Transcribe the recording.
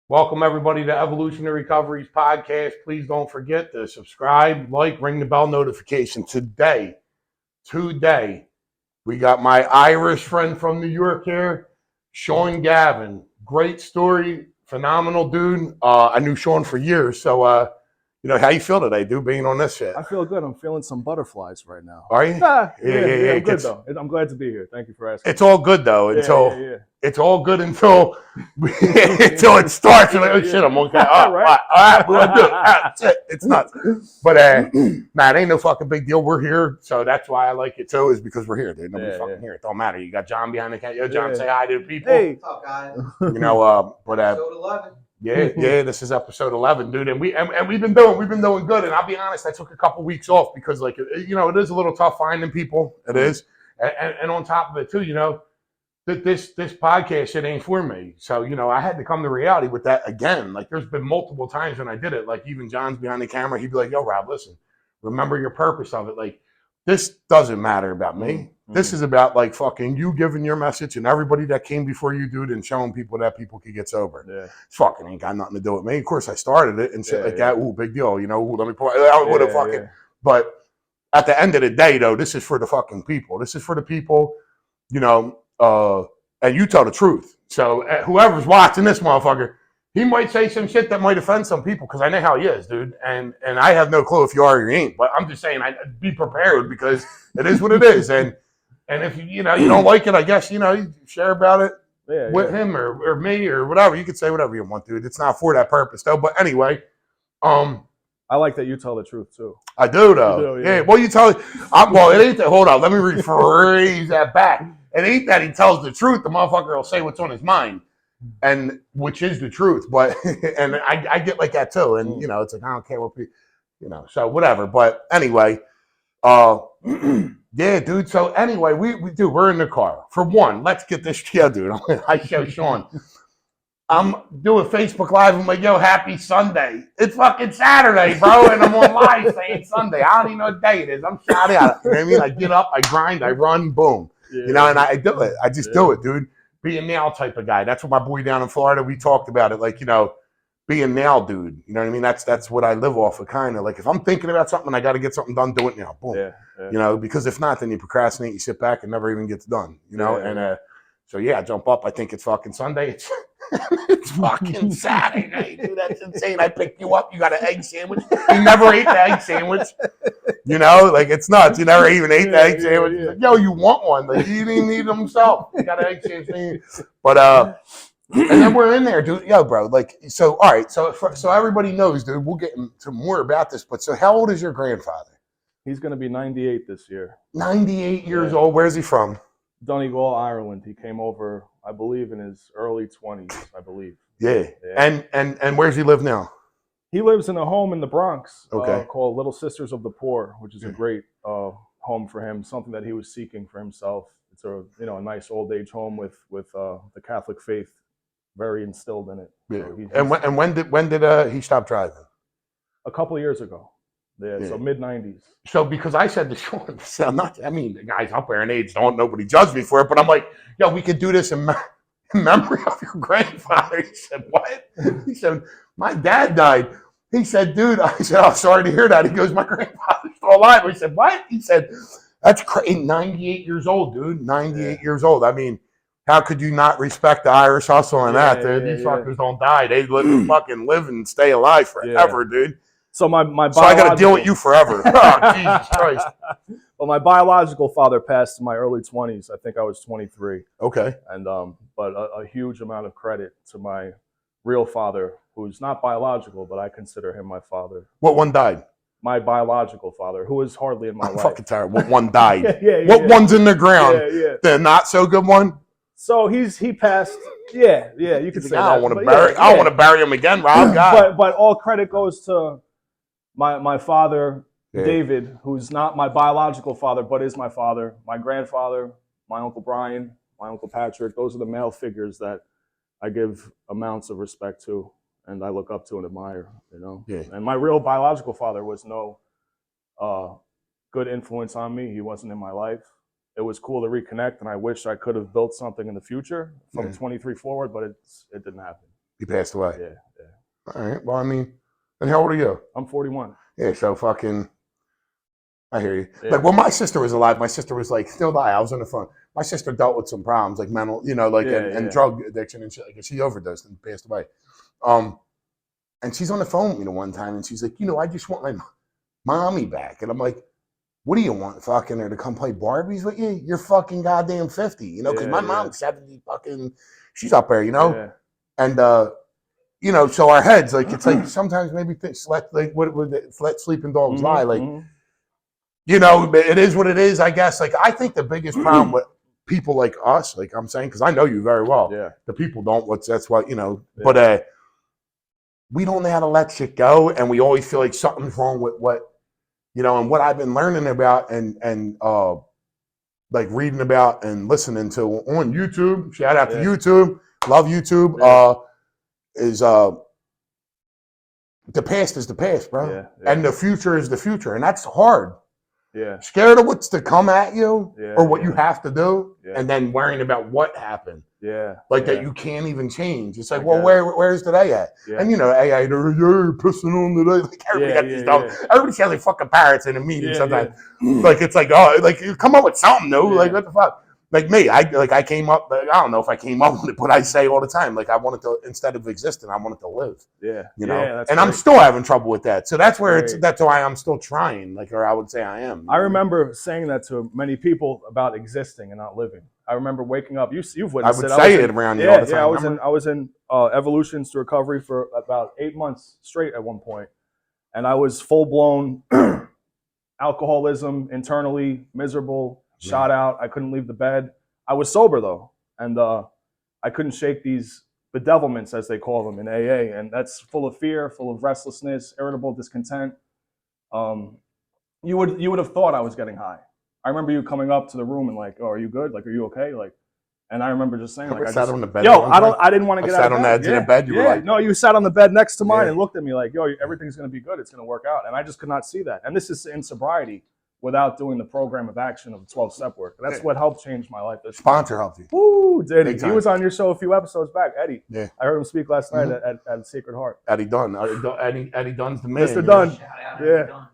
Welcome everybody to Evolutionary Recoveries Podcast. Please don't forget to subscribe, like, ring the bell notification. Today, we got my Irish friend from New York here, Sean Gavin. Great story, phenomenal dude. I knew Sean for years, so how you feel today, dude, being on this shit? I feel good. I'm feeling some butterflies right now. Are you? Yeah. I'm good It's, though. I'm glad to be here. Thank you for asking. it's all good though it's all good until until it starts. You're like, oh shit, I'm okay. All right, we'll do it. Shit, it's nuts. But nah, it ain't no fucking big deal. We're here, so that's why I like it too. Is because we're here, dude. Nobody's fucking here. It don't matter. You got John behind the camera. Yo, John, say hi to the people. Hey, what's up, guys? But episode 11. Yeah, this is episode 11, dude, and we've been doing good. And I'll be honest, I took a couple weeks off because, like, it is a little tough finding people. It is, and on top of it too, that this podcast shit ain't for me. So I had to come to reality with that again. Like, there's been multiple times when I did it. Like, even John's behind the camera, he'd be like, "Yo, Rob, listen, remember your purpose of it. Like, this doesn't matter about me. Mm-hmm. This is about, like, fucking you giving your message and everybody that came before you, dude, and showing people that people could get sober. Yeah. It's fucking ain't got nothing to do with me. Of course, I started it and shit like that. Ooh, big deal. Ooh, let me pull. I would have fucking. Yeah. But at the end of the day, though, this is for the fucking people. This is for the people, and you tell the truth. So whoever's watching this motherfucker, he might say some shit that might offend some people because I know how he is, dude. And I have no clue if you are or you ain't. But I'm just saying, I'd be prepared because it is what it is. And if you don't like it, I guess you share about it with him or me or whatever. You could say whatever you want, dude. It's not for that purpose though. But anyway, I like that you tell the truth too. I do though. Yeah. Well, you tell it. Well, it ain't that. Hold on. Let me rephrase that back. It ain't that he tells the truth. The motherfucker will say what's on his mind, and which is the truth. But and I get like that too. And it's like I don't care what people, So whatever. But anyway, yeah, dude. So anyway, we're in the car. For one, let's get this together, dude. I show Sean. I'm doing Facebook Live. I'm like, yo, happy Sunday. It's fucking Saturday, bro. And I'm on live saying Sunday. I don't even know what day it is. I'm shot out. You know what I mean? I get up, I grind, I run, boom. Yeah. And I do it. I just do it, dude. Be a nail type of guy. That's what my boy down in Florida, we talked about it. Like, be a nail dude. You know what I mean? That's what I live off of, kind of. Like, if I'm thinking about something, I got to get something done, do it now. Boom. Yeah. Because if not, then you procrastinate, you sit back, and never even gets done. So yeah, I jump up. I think it's fucking Sunday. It's fucking Saturday, dude. That's insane. I picked you up. You got an egg sandwich. You never ate the egg sandwich. Like, it's nuts. You never even ate the egg sandwich. Yeah. Like, yo, you want one? Like, he didn't eat them himself. You got an egg sandwich. But and then we're in there, dude. Yo, bro. Like, so all right. So everybody knows, dude. We'll get into more about this. But so, how old is your grandfather? He's gonna be 98 this year. 98 years old. Where's he from? Donegal, Ireland. He came over, I believe, in his early 20s, I believe. Yeah. And where's he live now? He lives in a home in the Bronx called Little Sisters of the Poor, which is a great home for him, something that he was seeking for himself. It's a nice old age home with the Catholic faith very instilled in it. Yeah. So when did he stop driving? A couple of years ago. Yeah, so mid-90s. So because I said to Sean, the guys up there in age nobody judged me for it, but I'm like, yo, we could do this in memory of your grandfather. He said, what? He said, my dad died. He said, dude, I said, oh, sorry to hear that. He goes, my grandfather's still alive. We said, what? He said, that's crazy. 98 years old, dude. 98 years old. I mean, how could you not respect the Irish hustle and that, dude? These fuckers don't die. They fucking live and stay alive forever, dude. So my so I got to deal with you forever. Oh, Jesus Christ. Well, my biological father passed in my early 20s. I think I was 23. Okay. And but a huge amount of credit to my real father, who's not biological, but I consider him my father. What one died? My biological father, who is hardly in my life. Fucking tired. What one died? What one's in the ground? The not so good one? So he passed. Yeah, you could say that. I don't want to bury him again, Rob. God. But all credit goes to my father, David, who's not my biological father, but is my father, my grandfather, my Uncle Brian, my Uncle Patrick. Those are the male figures that I give amounts of respect to and I look up to and admire, Yeah. And my real biological father was no good influence on me. He wasn't in my life. It was cool to reconnect, and I wish I could have built something in the future from 23 forward, but it didn't happen. He passed away. Yeah. All right. Well, I mean, and how old are you? I'm 41. Yeah. So fucking. I hear you. Yeah. Like when my sister was alive, my sister was like still alive. I was on the phone. My sister dealt with some problems, like mental, like and drug addiction and shit. Like she overdosed and passed away. And she's on the phone with me one time, and she's like, I just want my mommy back. And I'm like, what do you want? Fucking her to come play Barbies with you? You're fucking goddamn 50, because my mom's 70 fucking. She's up there, Yeah. And so our heads like it's like sometimes maybe let sleeping dogs lie, like. It is what it is, I guess. Like, I think the biggest problem with people like us, like I'm saying, because I know you very well. Yeah. The people don't. That's why, but we don't know how to let shit go, and we always feel like something's wrong with what, and what I've been learning about and like reading about and listening to on YouTube. Shout out to YouTube. Love YouTube. Is the past is the past, bro, and the future is the future, and that's hard. Yeah. Scared of what's to come at you or what you yeah. have to do, and then worrying about what happened. Yeah. That you can't even change. It's like, well, where's today at? Yeah. And AI, you're pissing on today. Like everybody got these dumb. Everybody sounds like fucking parrots in a meeting sometimes. Like it's like, oh, like you come up with something new. Like what the fuck? Like me, I came up. I don't know if I came up with it, but I say all the time, like I wanted to, instead of existing, I wanted to live. Yeah. And great. I'm still having trouble with that. So that's where that's why I'm still trying. Like, or I would say I am. I remember saying that to many people about existing and not living. I remember waking up. You've witnessed it. I would say it around you all the time. I was in evolutions to recovery for about 8 months straight at one point, and I was full blown alcoholism, internally miserable. Shot out. I couldn't leave the bed. I was sober though, and I couldn't shake these bedevilments, as they call them in AA, and that's full of fear, full of restlessness, irritable discontent. You would have thought I was getting high. I remember you coming up to the room and like, "Oh, are you good? Like, are you okay?" Like, and I remember just saying, like, I sat on the bed. I didn't want to get out of bed. Sat on the edge of the bed. You were like, no, you sat on the bed next to mine and looked at me like, "Yo, everything's gonna be good. It's gonna work out." And I just could not see that. And this is in sobriety, without doing the program of action of the 12-step work. That's what helped change my life. Sponsor helped you. Woo, did he? He was on your show a few episodes back, Eddie. Yeah. I heard him speak last night at Sacred Heart. Eddie Dunn. Eddie Dunn's the man. Mr. Dunn. Yeah.